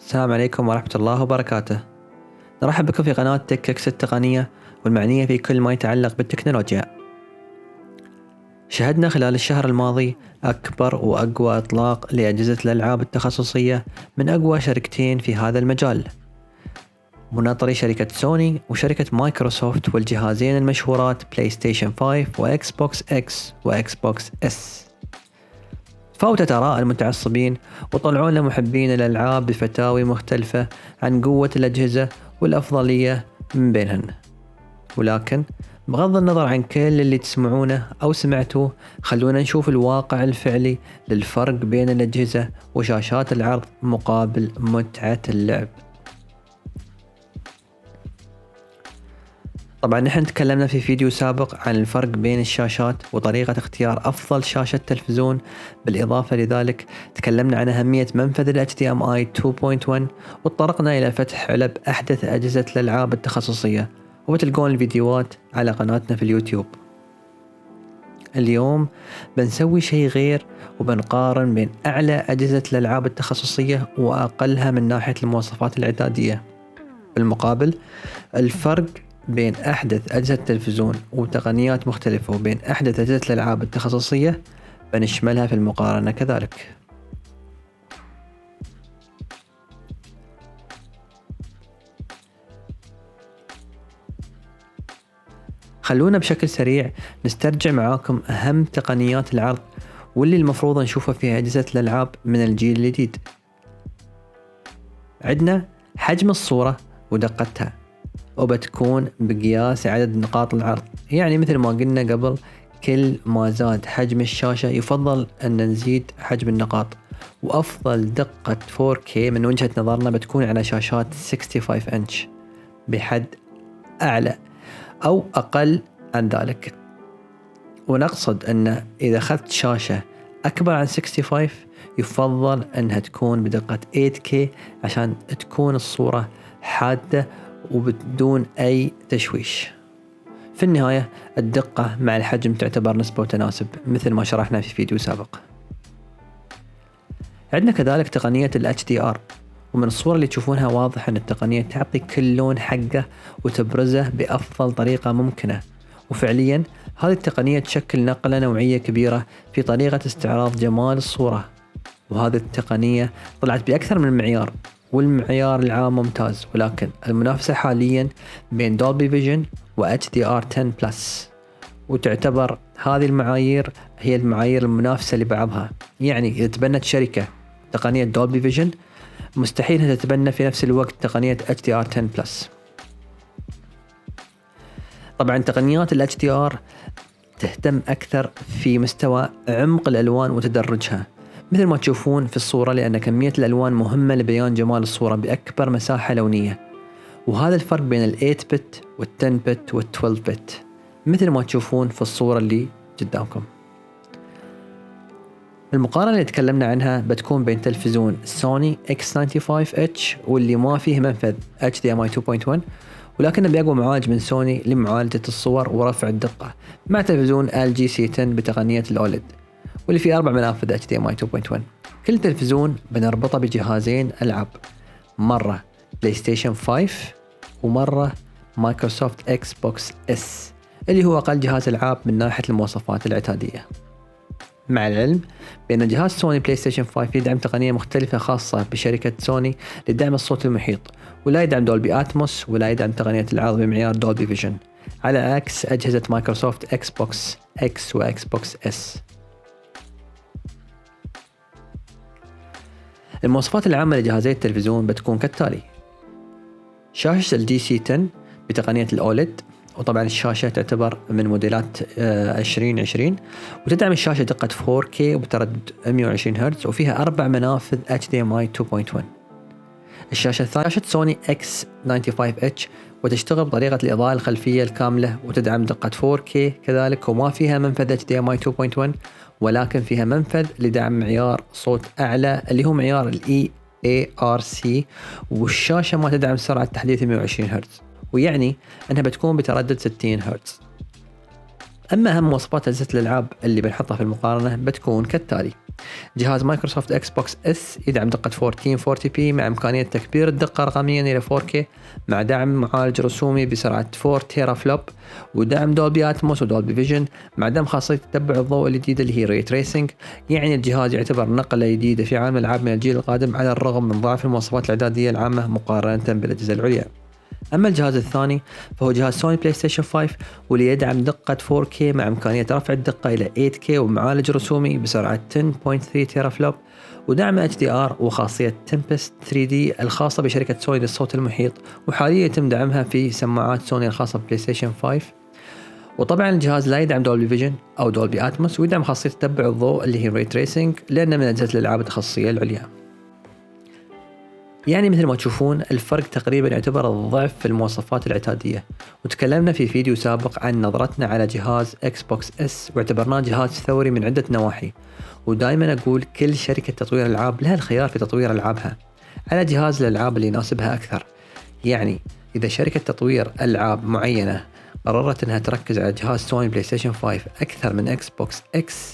السلام عليكم ورحمة الله وبركاته. نرحب بكم في قناة تككس التقنية والمعنية في كل ما يتعلق بالتكنولوجيا. شهدنا خلال الشهر الماضي أكبر وأقوى إطلاق لأجهزة الألعاب التخصصية من أقوى شركتين في هذا المجال، مناطري شركة سوني وشركة مايكروسوفت، والجهازين المشهورات بلاي ستيشن 5 وإكس بوكس إكس وإكس بوكس إس. فوتت آراء المتعصبين وطلعوا لنا محبين الألعاب بفتاوي مختلفة عن قوة الأجهزة والأفضلية من بينهن، ولكن بغض النظر عن كل اللي تسمعونه أو سمعتوه، خلونا نشوف الواقع الفعلي للفرق بين الأجهزة وشاشات العرض مقابل متعة اللعب. طبعا نحن تكلمنا في فيديو سابق عن الفرق بين الشاشات وطريقة اختيار أفضل شاشة تلفزيون، بالإضافة لذلك تكلمنا عن أهمية منفذ ال HDMI 2.1 وتطرقنا إلى فتح علب أحدث أجهزة الألعاب التخصصية، وبتلقون الفيديوهات على قناتنا في اليوتيوب. اليوم بنسوي شيء غير وبنقارن بين أعلى أجهزة الألعاب التخصصية وأقلها من ناحية المواصفات الإعدادية. بالمقابل الفرق بين أحدث أجهزة التلفزيون وتقنيات مختلفة وبين أحدث أجهزة الألعاب التخصصية بنشملها في المقارنة كذلك. خلونا بشكل سريع نسترجع معاكم أهم تقنيات العرض واللي المفروض نشوفها في أجهزة الألعاب من الجيل الجديد. عندنا حجم الصورة ودقتها، وبتكون بقياس عدد نقاط العرض، يعني مثل ما قلنا قبل، كل ما زاد حجم الشاشة يفضل أن نزيد حجم النقاط، وأفضل دقة 4K من وجهة نظرنا بتكون على شاشات 65 إنش بحد أعلى أو أقل عن ذلك. ونقصد أن إذا أخذت شاشة أكبر عن 65 يفضل أنها تكون بدقة 8K عشان تكون الصورة حادة وبدون أي تشويش. في النهاية الدقة مع الحجم تعتبر نسبة وتناسب مثل ما شرحنا في فيديو سابق. عندنا كذلك تقنية ال HDR، ومن الصور اللي تشوفونها واضح أن التقنية تعطي كل لون حقه وتبرزه بأفضل طريقة ممكنة، وفعليا هذه التقنية تشكل نقلة نوعية كبيرة في طريقة استعراض جمال الصورة. وهذه التقنية طلعت بأكثر من معيار، والمعيار العام ممتاز، ولكن المنافسة حاليا بين دولبي فيجن و HDR 10+، وتعتبر هذه المعايير هي المعايير المنافسة لبعضها. يعني إذا تبنت شركة تقنية دولبي فيجن مستحيل أن تتبنى في نفس الوقت تقنية HDR 10+. طبعا تقنيات ال HDR تهتم أكثر في مستوى عمق الألوان وتدرجها مثل ما تشوفون في الصورة، لأن كمية الألوان مهمة لبيان جمال الصورة بأكبر مساحة لونية، وهذا الفرق بين ال 8 بت وال 10 بت وال 12 بت مثل ما تشوفون في الصورة اللي قدامكم. المقارنة اللي تكلمنا عنها بتكون بين تلفزيون سوني X95H واللي ما فيه منفذ HDMI 2.1 ولكنه بأقوى معالج من سوني لمعالجة الصور ورفع الدقة، مع تلفزيون LG C10 بتقنية الأوليد واللي فيه 4 منافذ HDMI 2.1. كل تلفزيون بنربطه بجهازين ألعاب، مرة بلاي ستيشن 5 ومرة مايكروسوفت إكس بوكس إس اللي هو أقل جهاز ألعاب من ناحية المواصفات العتادية. مع العلم بأن جهاز سوني بلاي ستيشن 5 يدعم تقنية مختلفة خاصة بشركة سوني لدعم الصوت المحيط، ولا يدعم دولبي آتموس ولا يدعم تقنية العرض بمعيار دولبي فيجن، على عكس أجهزة مايكروسوفت إكس بوكس إكس وإكس بوكس إس. المواصفات العامة لجهازي التلفزيون بتكون كالتالي: شاشة الجي سي 10 بتقنية الأوليد، وطبعا الشاشة تعتبر من موديلات 2020، وتدعم الشاشة دقة 4K وبتردد 120 هرتز، وفيها 4 منافذ HDMI 2.1. الشاشة الثانية شاشة سوني X95H، وتشتغل بطريقة الإضاءة الخلفية الكاملة وتدعم دقة 4K كذلك، وما فيها منفذ HDMI 2.1 ولكن فيها منفذ لدعم معيار صوت أعلى اللي هو معيار ال EARC، والشاشة ما تدعم سرعة تحديث 120 هرتز، ويعني أنها بتكون بتردد 60 هرتز. أما أهم مواصفات أجهزة الألعاب اللي بنحطها في المقارنة بتكون كالتالي: جهاز مايكروسوفت اكس بوكس اس يدعم دقة 1440p مع إمكانية تكبير الدقة رقميا إلى 4K مع دعم معالج رسومي بسرعة 4 تيرا فلوب، ودعم دولبي اتموس ودولبي فيجن، مع دعم خاصية تتبع الضوء الجديدة اللي هي ري تريسنج. يعني الجهاز يعتبر نقلة جديدة في عالم الألعاب من الجيل القادم على الرغم من ضعف المواصفات الإعدادية العامة مقارنة بالأجهزة العليا. أما الجهاز الثاني فهو جهاز سوني بلاي ستيشن 5 واللي يدعم دقة 4K مع إمكانية رفع الدقة إلى 8K ومعالج رسومي بسرعة 10.3 تيرا فلوب، ودعم HDR وخاصية تمبست 3D الخاصة بشركة سوني للصوت المحيط، وحاليا يتم دعمها في سماعات سوني الخاصة بلاي ستيشن 5. وطبعا الجهاز لا يدعم دولبي فيجن أو دولبي اتموس، ويدعم خاصية تتبع الضوء اللي هي ري تريسنج لأنه من أجهزة الألعاب التخصصية العليا. يعني مثل ما تشوفون الفرق تقريبا يعتبر الضعف في المواصفات الاعتيادية. وتكلمنا في فيديو سابق عن نظرتنا على جهاز اكس بوكس اس واعتبرناه جهاز ثوري من عدة نواحي، ودائما أقول كل شركة تطوير ألعاب لها الخيار في تطوير ألعابها على جهاز الألعاب اللي يناسبها أكثر. يعني إذا شركة تطوير ألعاب معينة قررت أنها تركز على جهاز سوني بلاي ستيشن 5 أكثر من اكس بوكس اكس،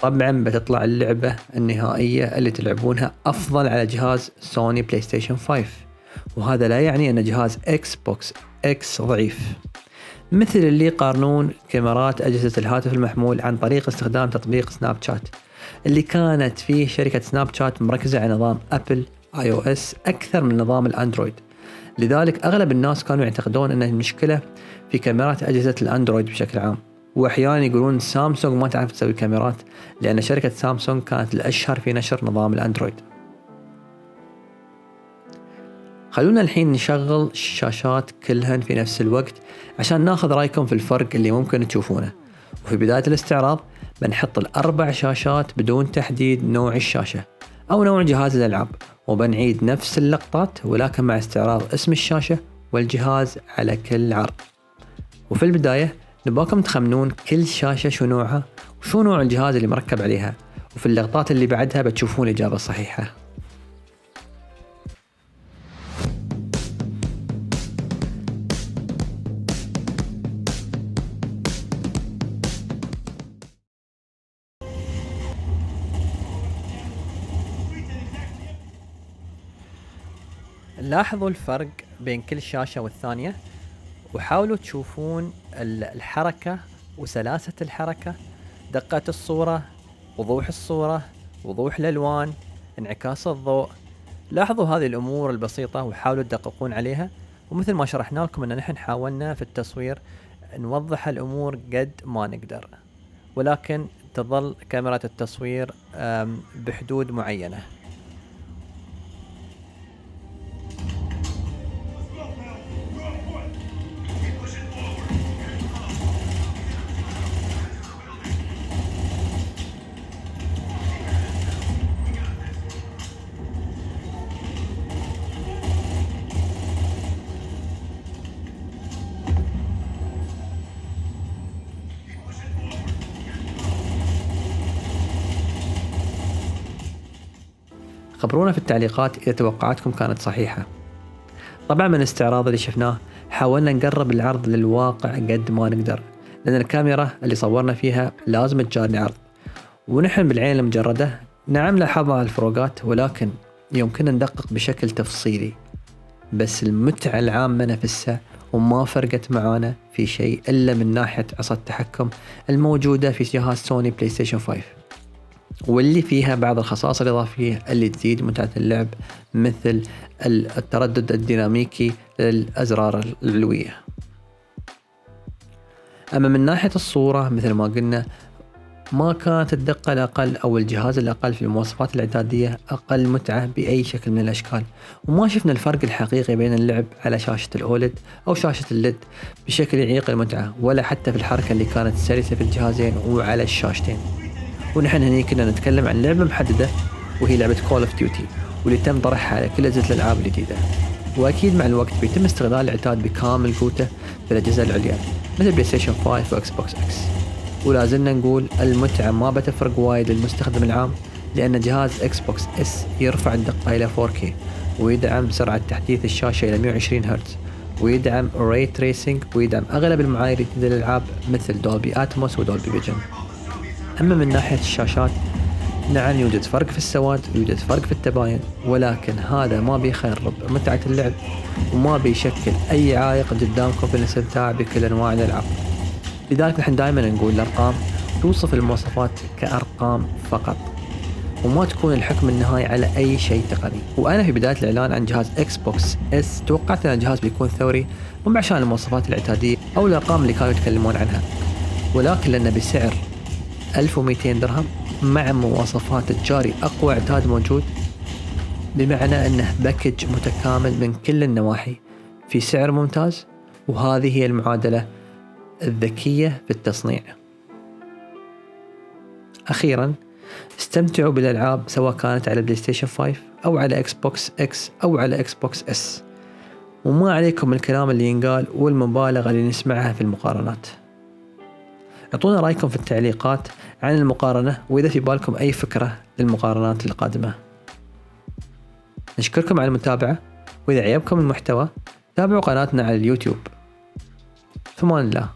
طبعا بتطلع اللعبة النهائية اللي تلعبونها أفضل على جهاز سوني بلاي ستيشن 5، وهذا لا يعني أن جهاز اكس بوكس اكس ضعيف. مثل اللي يقارنون كاميرات أجهزة الهاتف المحمول عن طريق استخدام تطبيق سناب شات اللي كانت فيه شركة سناب شات مركزة على نظام أبل iOS أكثر من نظام الأندرويد. لذلك أغلب الناس كانوا يعتقدون أن المشكلة في كاميرات أجهزة الأندرويد بشكل عام، وأحيانا يقولون سامسونج ما تعرف تسوي كاميرات لأن شركة سامسونج كانت الأشهر في نشر نظام الأندرويد. خلونا الحين نشغل الشاشات كلهن في نفس الوقت عشان ناخذ رأيكم في الفرق اللي ممكن تشوفونه. وفي بداية الاستعراض بنحط الأربع شاشات بدون تحديد نوع الشاشة أو نوع جهاز الألعاب، وبنعيد نفس اللقطات ولكن مع استعراض اسم الشاشة والجهاز على كل عرض. وفي البداية نباكم تخمنون كل شاشة شو نوعها وشو نوع الجهاز اللي مركب عليها، وفي اللقطات اللي بعدها بتشوفون الإجابة الصحيحة. لاحظوا الفرق بين كل شاشة والثانية، وحاولوا تشوفون الحركة وسلاسة الحركة، دقة الصورة، وضوح الصورة، وضوح الألوان، انعكاس الضوء. لاحظوا هذه الأمور البسيطة وحاولوا تدققون عليها. ومثل ما شرحنا لكم أن نحن حاولنا في التصوير نوضح الأمور قد ما نقدر، ولكن تظل كاميرا التصوير بحدود معينة. خبرونا في التعليقات إذا توقعاتكم كانت صحيحة. طبعا من الاستعراض اللي شفناه حاولنا نقرب العرض للواقع قد ما نقدر، لأن الكاميرا اللي صورنا فيها لازم تجاري عرض، ونحن بالعين المجردة نعم لاحظنا الفروقات ولكن يمكننا ندقق بشكل تفصيلي. بس المتعة العامة نفسها وما فرقت معانا في شيء إلا من ناحية عصا التحكم الموجودة في جهاز سوني بلاي ستيشن 5، واللي فيها بعض الخصائص الإضافية اللي تزيد متعة اللعب، مثل التردد الديناميكي للأزرار العلوية. أما من ناحية الصورة مثل ما قلنا ما كانت الدقة الأقل أو الجهاز الأقل في المواصفات الاعتيادية أقل متعة بأي شكل من الأشكال، وما شفنا الفرق الحقيقي بين اللعب على شاشة الأولد أو شاشة الليد بشكل يعيق المتعة، ولا حتى في الحركة اللي كانت سلسة في الجهازين وعلى الشاشتين. ونحن هني كنا نتكلم عن لعبة محددة وهي لعبة Call of Duty واللي تم طرحها على كل أجهزة الألعاب الجديدة، وأكيد مع الوقت بيتم استغلال العتاد بكامل قوته في الأجهزة العليا مثل بلاي ستيشن 5 وإكس بوكس إكس. ولازلنا نقول المتعة ما بتفرق وايد للمستخدم العام، لأن جهاز إكس بوكس إس يرفع الدقة إلى 4K ويدعم سرعة تحديث الشاشة إلى 120 هرتز، ويدعم Ray Tracing، ويدعم أغلب المعايير الجديدة للألعاب مثل دولبي أتموس ودولبي فيجن. أما من ناحية الشاشات نعم يوجد فرق في السواد ويوجد فرق في التباين، ولكن هذا ما بيخرب متعة اللعب وما بيشكل أي عائق قدامكم في الاستمتاع بكل أنواع الألعاب. لذلك نحن دائما نقول الأرقام توصف المواصفات كأرقام فقط، وما تكون الحكم النهائي على أي شيء تقني. وأنا في بداية الإعلان عن جهاز إكس بوكس إس توقعت أن الجهاز بيكون ثوري، مو عشان المواصفات الاعتيادية أو الأرقام اللي كانوا يتكلمون عنها، ولكن لأنه بسعر 1200 درهم مع مواصفات تجاري أقوى اعداد موجود، بمعنى أنه باكج متكامل من كل النواحي في سعر ممتاز. وهذه هي المعادلة الذكية في التصنيع. أخيرا استمتعوا بالألعاب سواء كانت على بلاي ستيشن 5 أو على إكس بوكس إكس أو على إكس بوكس إس، وما عليكم الكلام اللي ينقال والمبالغة اللي نسمعها في المقارنات. اعطونا رأيكم في التعليقات عن المقارنة، وإذا في بالكم أي فكرة للمقارنات القادمة. نشكركم على المتابعة، وإذا عجبكم المحتوى تابعوا قناتنا على اليوتيوب. في أمان الله.